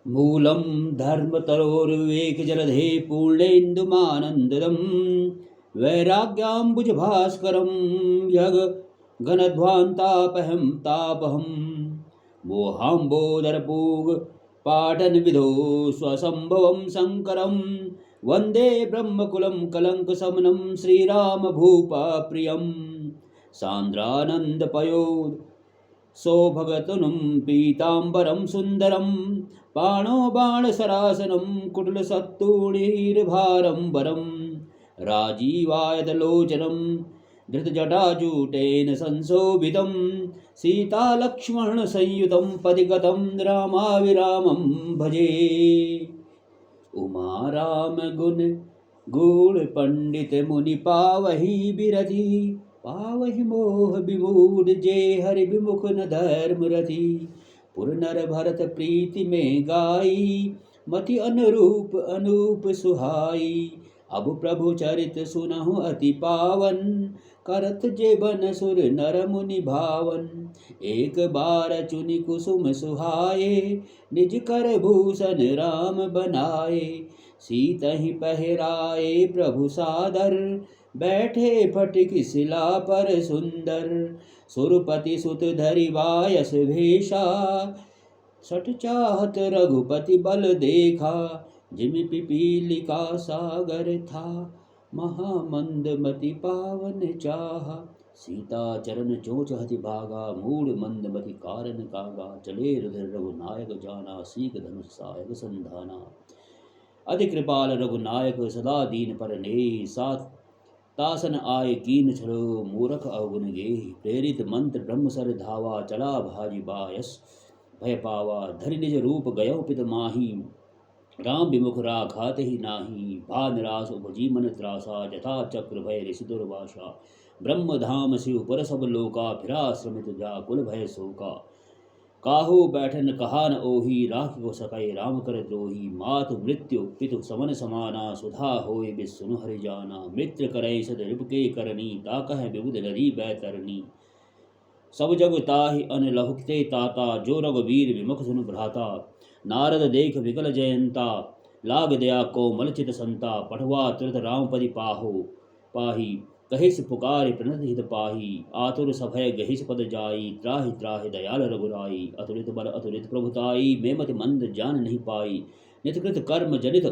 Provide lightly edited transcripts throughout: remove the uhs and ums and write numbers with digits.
मूलं धर्मतरोर्विवेकजलधे पूर्णेन्दुमानन्ददं वैराग्याम्बुजभास्करं यगगणध्वान्तापहं तापहं मोहाम्बोदरपूगपाटनविधो स्वसम्भवं शङ्करं वन्दे ब्रह्मकुलं कलङ्कशमनं श्रीरामभूपाप्रियं सान्द्रानन्दपयोध सौभगतनुं पीताम्बरं सुन्दरं पाणो बाणसरासनं कुटिलसत्तूणीर्भारं वरं राजीवायतलोचनं धृतजटाजूटेन संशोभितं सीतालक्ष्मणसंयुतं पदिगतं रामाविरामं भजे। उमा राम गुण गुण पंडित मुनि पावही बिरति पावही मोह विमूढ़ जे हरि विमुख न धर्म रति पुर नर भरत प्रीति में गाई मति अनुरूप अनूप सुहाई अब प्रभु चरित सुनहु अति पावन करत जे बन सुर नर मुनि भावन एक बार चुनि कुसुम सुहाए निज कर भूषण राम बनाए सीतहि पहराए प्रभु सादर बैठे फटिक शिला पर सुंदर सुरपति सुत धरि बायस भेषा सठ चाहत रघुपति बल देखा जिमि पिपीलिका सागर था महामंदमति पावन चाहा सीता चरण चोच हति भागा मूड मंदमति कारण कागा चले रुधिर रघुनायक जाना सीख धनुष सायक संधाना अति कृपाल रघुनायक सदा दीन पर ने सात तासन आय कीन छलो मूरख अवगुण गे प्रेरित मंत्र ब्रह्म सर धावा चला भाजी बायस भय पावा धरि निज रूप गयो पित माही राम विमुख राखात ही नाही भा निराश उपजी मन त्रासा जथा चक्र भय ऋषि दुर्वासा ब्रह्म धाम शिव पर सब लोका फिरा श्रमित व्याकुल भय शोका काहू बैठन कहा न ओही राख को सकै राम कर द्रोही मातु मृत्यु पितु समन समाना सुधा होय बिसुनु हरि जाना मित्र करे सद रिपके करनी ताकह विबुध नदी बैतरनी सब जग ताहि अन लहुकते ताता जो रघुवीर विमुख सुन भ्राता नारद देख विकल जयंता लाग दया को मलचित संता पठवा तुरत रामपदि पाहो पाही कहिस पुकार प्रणत हित पाही आतुर सभय गहिस पद जाई त्राहि त्राहि दयाल रघुराई अतुलित बल अतुलित प्रभुताई मैं मति मंद जान नहीं पाई नितकृत कर्म जनित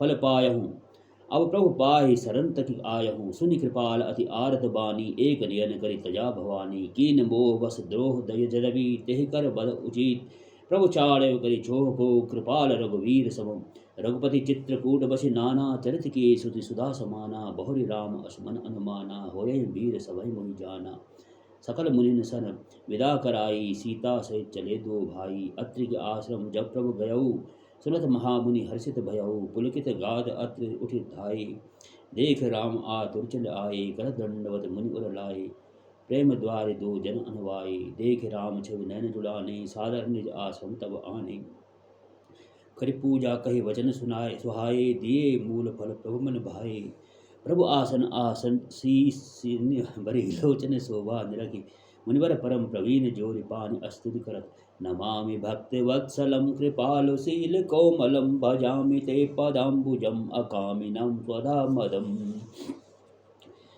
फल पायहूँ अब प्रभु पाहि शरण तक आयहूँ सुनि कृपाल अति आरत बानी एक नयन करि तजा भवानी कीन मोह बस द्रोह दय जरबी तेह कर बल उचित प्रभु चाड़व करि छोह को कृपाल रघुवीर समम रघुपति चित्रकूट बसि नाना चरित के सुति सुधा समाना बहुरी राम असमन अनुमाना होय वीर सभय मुनि जाना सकल मुनिन सन विदा कराई सीता सहित चले दो भाई अत्रि के आश्रम जब प्रभु गयऊ सुनत महामुनि हर्षित भयऊ पुलकित गाद अत्रि उठित धाई देख राम आतुर चल आए कर दंडवत मुनि उर लाए प्रेम द्वार दो जन अनुवाए देख राम छवि नैन जुड़ाने सादर निज आश्रम तब आने करि पूजा कही वचन सुनाए सुहाए दिए मूल फल प्रभु मन भाए प्रभु आसन आसन शीस बरी लोचन शोभा निरखी मुनिवर परम प्रवीण जोरि पानि स्तुति करत नमामि भक्ति वत्सलं कृपालुशील कोमलं भजामि ते पदाम्बुजम् अकामिनं स्वधामदम्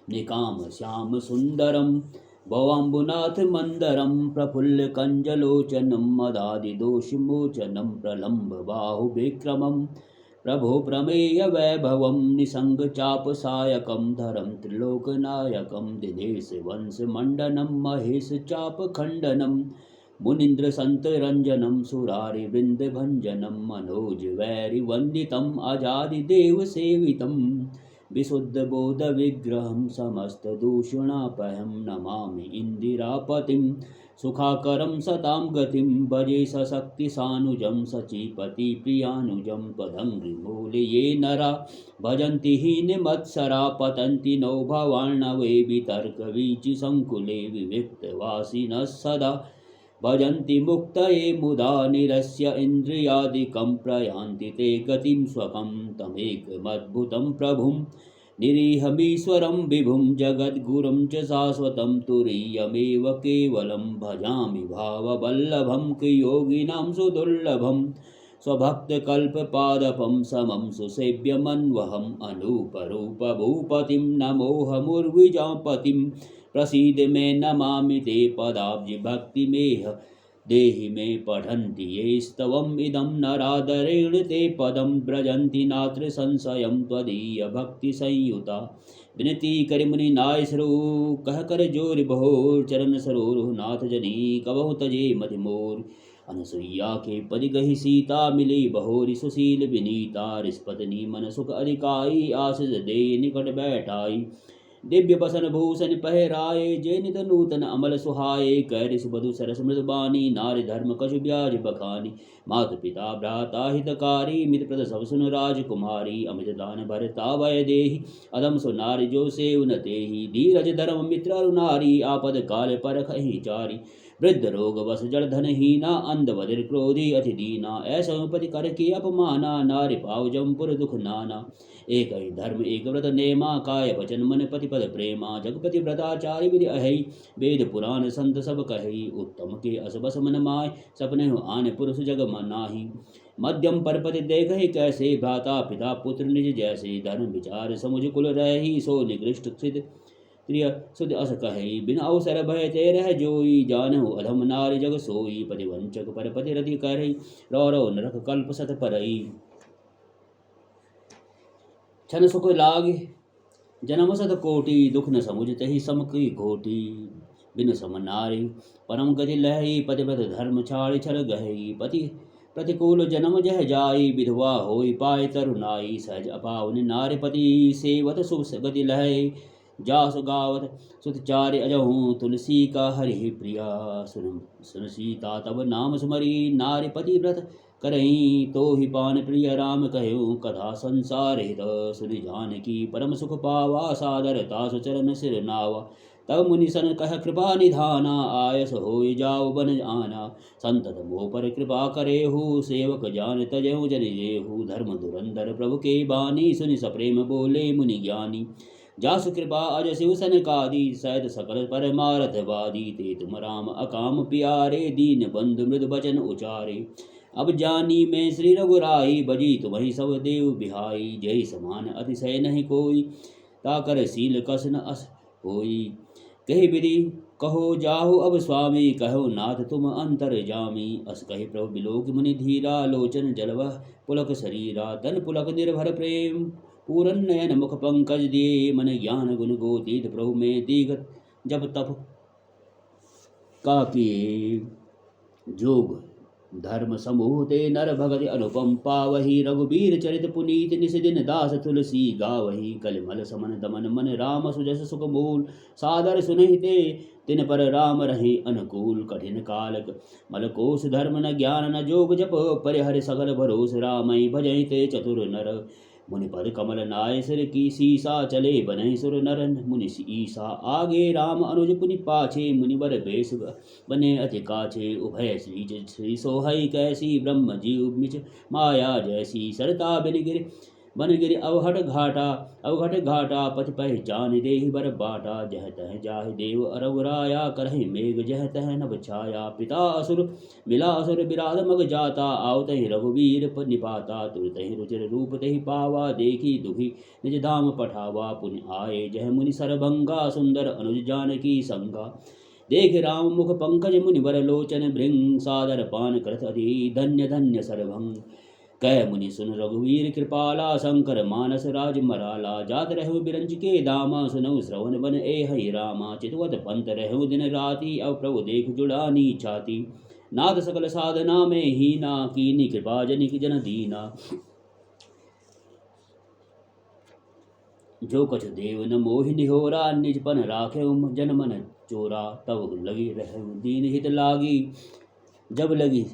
निकाम श्याम सुंदरम भवाम्बुनाथ मंदरम प्रफुल्ल कंजलोचनम मदादिदोषमोचनम प्रलम्ब बाहुविक्रमम प्रभो प्रमेय वैभवम निसंग चाप सायकम धरम त्रिलोकनायकम दिनेश वंश मंडनम महेश चाप खंडनम मुनीन्द्र संत रंजनम सुरारि वृंद भंजनम मनोज वैरि वंदितम अजादि देव सेवितम विशुद्ध बोध विग्रहं समस्त दूषणापहं नमामि इंदिरापतिं सुखाकरं सतां गतिं भजे सशक्ति सानुजं सचीपति प्रियानुजं त्वदङ्घ्रिमूले ये नरा भजन्ति हीनमत्सरा पतन्ति नो भवार्णवे वितर्कवीचिसङ्कुले विविक्तवासिनः सदा भजन्ति मुक्तये मुदा निरस्य इन्द्रियादिकं प्रयान्ति ते गतिं स्वकं तमेकमद्भुतं प्रभुं निरीहमीश्वरं विभुं जगद्गुरुं च शाश्वतं तुरीयमेव केवलं भजामि भाववल्लभं योगिनां सुदुर्लभं स्वभक्त कल्प पादपम समम सुसेव्यमन्वहम अनूपरूप भूपतिं नमोहमुर्विजापतिं प्रसीद मे नमामि ते पदाब्ज भक्तिमेह देहि मे पठन्ति ये स्तवम् इदं नरादरेण ते पदं व्रजन्ति नात्र संशयं त्वदीय भक्ति संयुता विनती कर मुनि नाय सरो कह कर जोर बहोर चरण सरोरुह नाथ जनी कबहु तजे मति मोर अनुसुईया के पद गहि सीता मिली बहोरी सुशील विनीता रिसपत्नी मन सुख अधिकाई आशीष दे निकट बैठाई दिव्य बसन भूषण पहराए जय नित नूतन अमल सुहाए कैरिस बधु सरस मृदबानी नारी धर्म कछु ब्याज बखानी मात पिता भ्राता हितकारी मित्र प्रद सब सुन राजकुमारी अमित दान भरता भय देहि अदम सु नारी जो से उनतेहि धीरज धर्म मित्र अरु नारी आपद काल परखहि चारी वृद्ध रोग वस जड़ धन हीना अंध बधिर क्रोधी अति दीना ऐसा पति कर के अपमाना नारी पाव जमपुर दुख नाना एक ही धर्म एक व्रत नेमा काय वचन मन पति पद प्रेमा जगपति व्रताचार्य विधि अहि वेद पुराण संत सब कहि उत्तम के असबस मन माय सपने हो आने पुरुष जग मनाहि मध्यम परपति देख ही कैसे भ्राता पिता पुत्र निज जैसे धर्म विचार समुझ कुल रही सो निकृष्ट सिद्ध प्रिय सुध अस कहि बिन अवसर भय ते रह जोई जानहु अधम नारी जग सोई पतिवंचक परपति रति करहि रौ नरक कल्प सत परई छन सुख लागे जन्म सत कोटि दुख न समुझते ही सम की घोटी बिन सम नारी परम गति लहई पतिपत धर्म छाड़ी छल गहई पति प्रतिकूल जन्म जह जाई विधवा होई पाए तरुनाई सहज अपावन नारीपति सेवत शुभ गति लहई जास गावत सुतचार्य अजहूँ तुलसी का हरि प्रिया सुन सुन सीता तब नाम सुमरी नारीपति व्रत करही तो ही पान प्रिय राम कहूँ कथा संसार हित सुनि जानकी परम सुख पावा सादरता सुचरण सिर नावा तब मुनि सन कह कृपा निधाना आयस हो जाओ बन आना संतत मोह पर कृपा करेहु सेवक जान तजहु जन जेहु धर्म धुरंधर प्रभु के बानी सुनि सप्रेम बोले मुनि ज्ञानी जासु कृपा अज शिव सनकादि सैद सकल परमारथवादी ते तुम राम अकाम प्यारे दीन बंधु मृद बचन उचारे अब जानी मैं श्री रघुराई बजी तुम्हें सब देव बिहाई जय समान अतिशय नहीं कोई ताकर सील कस न अस होई कही विधि कहो जाहु अब स्वामी कहो नाथ तुम अंतर जामी अस कही प्रभु बिलोक मुनि धीरा लोचन जलवह पुलक शरीरा तन पुलक निर्भर प्रेम पूरन नयन मुख पंकज दिए मन ज्ञान गुण गोतीत प्रभु में दीगत जब तप का किए जोग धर्म समूह ते नर भगति अनुपम पावही रघुबीर चरित पुनीत निषदिन दास तुलसी गावही कलिमल समन दमन मन राम सुजस सुख मूल सादर सुनहिते तिन पर राम रहे अनुकूल कठिन कालक मलकोश धर्म न ज्ञान न जोग जप परिहर सगल भरोस रामई भजहिते चतुर नर मुनि पद कमल नाय सिर की सीसा चले बनहि सुर नरन मुनि ईसा आगे राम अनुज पुनि पाछे मुनिवर बेस बने अति काछे उभय श्री सोहई कैसी ब्रह्म जीव मिच माया जैसी सरता बन गिर अवघट घाटा पति पहचान देहि बर बाटा जह तह जाहि देव अरवराया करहि मेघ जह तह नभ छाया पिता असुर मिला असुर विराध मग जाता आवत रघुवीर निपाता तुरतहि रुचिर रूप तहि पावा देखी दुखी निज धाम पठावा पुनि आए जह मुनि सरभंगा सुंदर अनुज जानकी संगा देख राम मुख पंकज मुनिवर लोचन भृंग सादर पान करत अति धन्य धन्य सरभंग कह मुनि सुन रघुवीर कृपाला शंकर मानस राज मराला जात रहु बिरंज के दामा सुनऊ श्रवण बन ए हरि रामा चितवत पंत रहु दिन राति अब प्रभु देख जुड़ानी छाती नाथ सकल साधना में हीना कीनी कृपा जनिक जन दीना जो कछ देव न मोहि निहोरा निजपन राखे जन मन चोरा तब लगी रहु दीन हित लागी जब लगी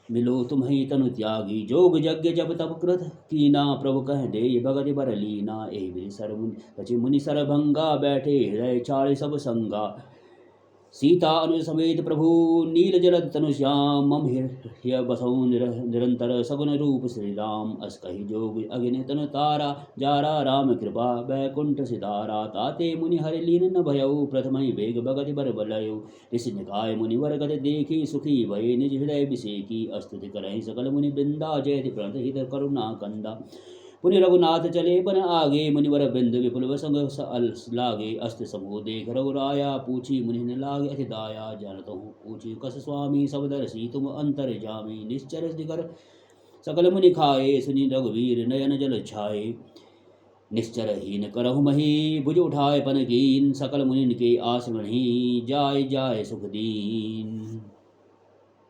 मिलो तुम्हें तनु त्यागी जोग यज्ञ जब तब कृत कीना प्रभु कह दे भगति बर लीना एहि सर मुनि सचि मुनि सरभंगा बैठे हृदय चारि सब संगा सीता अनुज समेत प्रभु नील जलद तनु श्याम मम हृदय बसौ निरंतर सगुन रूप श्री राम अस कहि जोग अग्नि तन तारा जारा राम कृपा बैकुंठ सितारा ताते मुनि हरि लीन न भयउ प्रथम वेग भगति बर बलयु ऋषि निकाय मुनिवर गति देखी सुखी भय निज हृदय विसेकी स्तुति करहि सकल मुनि वृंदा जयति प्रणत हित करुणा कंदा पुनि रघुनाथ चले बन आगे मुनिवर बिंद विपुल संग लागे अस्त समूह देख रघुराया पूछी मुनि ने लागे अति दाया जानत हूँ पूछी कस स्वामी सब दर्शी तुम अंतर जामी निश्चर दिगर सकल मुनि खाए सुनि रघुवीर नयन जल छाए निश्चर हीन करहु मही भुज उठाए पन कीन सकल मुनि के आसमणि जाय जाय सुख दीन।